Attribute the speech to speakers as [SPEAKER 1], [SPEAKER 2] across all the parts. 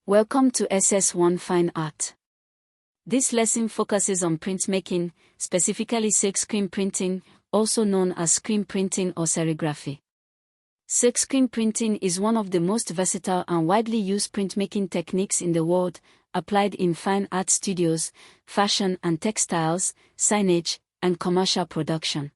[SPEAKER 1] Welcome to SS1 Fine Art. This lesson focuses on printmaking, specifically silkscreen printing, also known as screen printing or serigraphy. Silkscreen printing is one of the most versatile and widely used printmaking techniques in the world, applied in fine art studios, fashion and textiles, signage, and commercial production.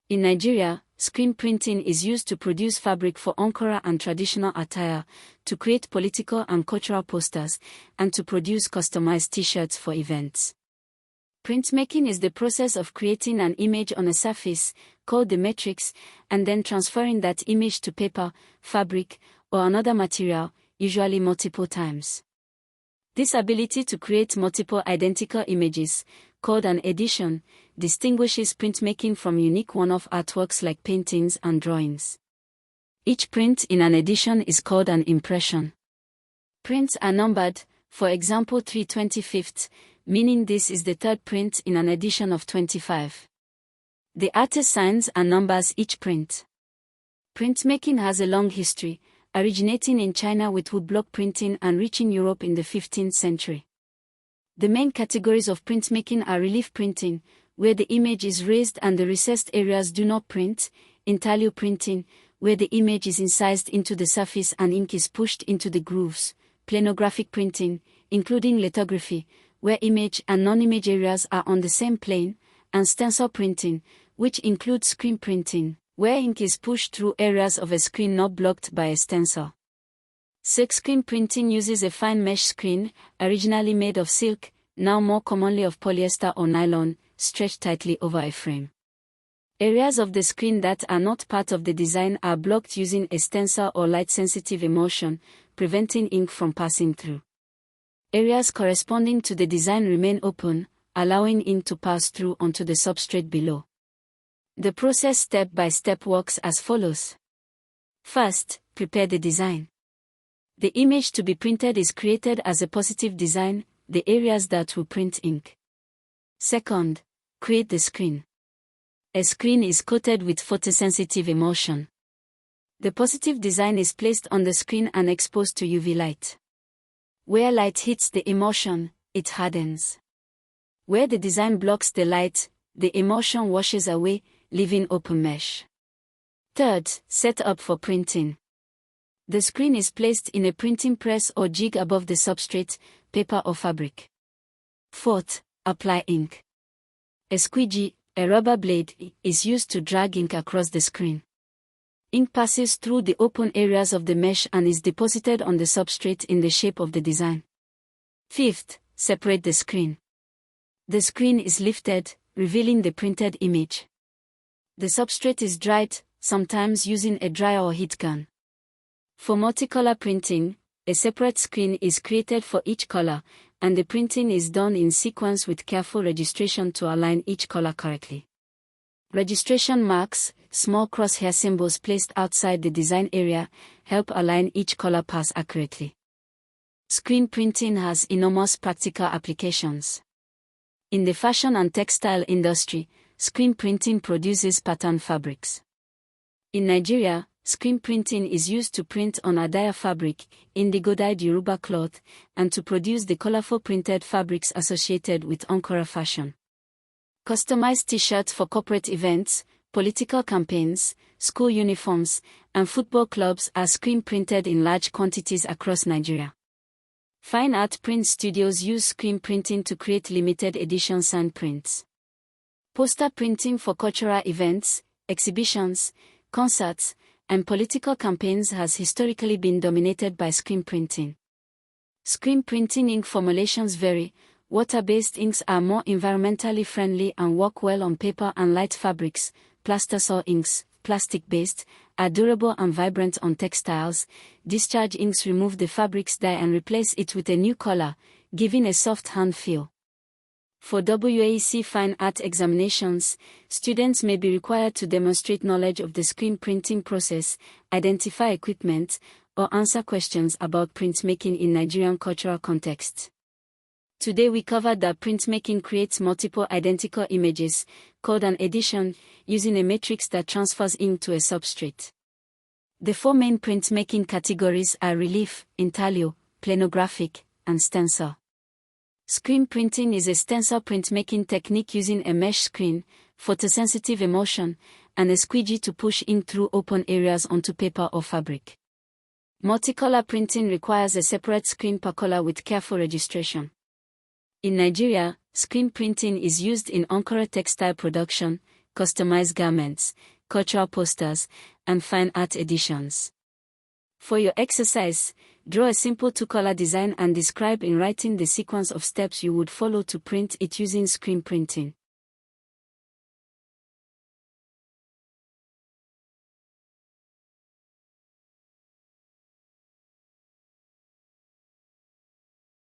[SPEAKER 1] In Nigeria, screen printing is used to produce fabric for Ankara and traditional attire, to create political and cultural posters, and to produce customized t-shirts for events. Printmaking is the process of creating an image on a surface, called the matrix, and then transferring that image to paper, fabric, or another material, usually multiple times. This ability to create multiple identical images, called an edition, distinguishes printmaking from unique one-off artworks like paintings and drawings. Each print in an edition is called an impression. Prints are numbered, for example 3/25, meaning this is the third print in an edition of 25. The artist signs and numbers each print. Printmaking has a long history, originating in China with woodblock printing and reaching Europe in the 15th century. The main categories of printmaking are relief printing, where the image is raised and the recessed areas do not print, intaglio printing, where the image is incised into the surface and ink is pushed into the grooves, planographic printing, including lithography, where image and non-image areas are on the same plane, and stencil printing, which includes screen printing, where ink is pushed through areas of a screen not blocked by a stencil. Silkscreen printing uses a fine mesh screen, originally made of silk, now more commonly of polyester or nylon, stretched tightly over a frame. Areas of the screen that are not part of the design are blocked using a stencil or light-sensitive emulsion, preventing ink from passing through. Areas corresponding to the design remain open, allowing ink to pass through onto the substrate below. The process step by step works as follows. First, prepare the design. The image to be printed is created as a positive design, the areas that will print ink. Second, create the screen. A screen is coated with photosensitive emulsion. The positive design is placed on the screen and exposed to UV light. Where light hits the emulsion, it hardens. Where the design blocks the light, the emulsion washes away, leaving open mesh. Third, set up for printing. The screen is placed in a printing press or jig above the substrate, paper or fabric. Fourth, apply ink. A squeegee, a rubber blade, is used to drag ink across the screen. Ink passes through the open areas of the mesh and is deposited on the substrate in the shape of the design. Fifth, separate the screen. The screen is lifted, revealing the printed image. The substrate is dried, sometimes using a dryer or heat gun. For multicolor printing, a separate screen is created for each color, and the printing is done in sequence with careful registration to align each color correctly. Registration marks, small crosshair symbols placed outside the design area, help align each color pass accurately. Screen printing has enormous practical applications. In the fashion and textile industry, screen printing produces pattern fabrics. In Nigeria, screen printing is used to print on Adaya fabric, indigo-dyed Yoruba cloth, and to produce the colorful printed fabrics associated with Ankara fashion. Customized t-shirts for corporate events, political campaigns, school uniforms, and football clubs are screen printed in large quantities across Nigeria. Fine art print studios use screen printing to create limited edition signed prints. Poster printing for cultural events, exhibitions, concerts, and political campaigns has historically been dominated by screen printing. Screen printing ink formulations vary. Water-based inks are more environmentally friendly and work well on paper and light fabrics. Plastisol inks, plastic-based, are durable and vibrant on textiles. Discharge inks remove the fabric's dye and replace it with a new color, giving a soft hand feel. For WAEC fine art examinations, students may be required to demonstrate knowledge of the screen printing process, identify equipment, or answer questions about printmaking in Nigerian cultural contexts. Today we covered that printmaking creates multiple identical images, called an edition, using a matrix that transfers ink to a substrate. The four main printmaking categories are relief, intaglio, planographic, and stencil. Screen printing is a stencil printmaking technique using a mesh screen, photosensitive emulsion, and a squeegee to push ink through open areas onto paper or fabric. Multicolor printing requires a separate screen per color with careful registration. In Nigeria, screen printing is used in Ankara textile production, customized garments, cultural posters, and fine art editions. For your exercise, draw a simple two-color design and describe in writing the sequence of steps you would follow to print it using screen printing.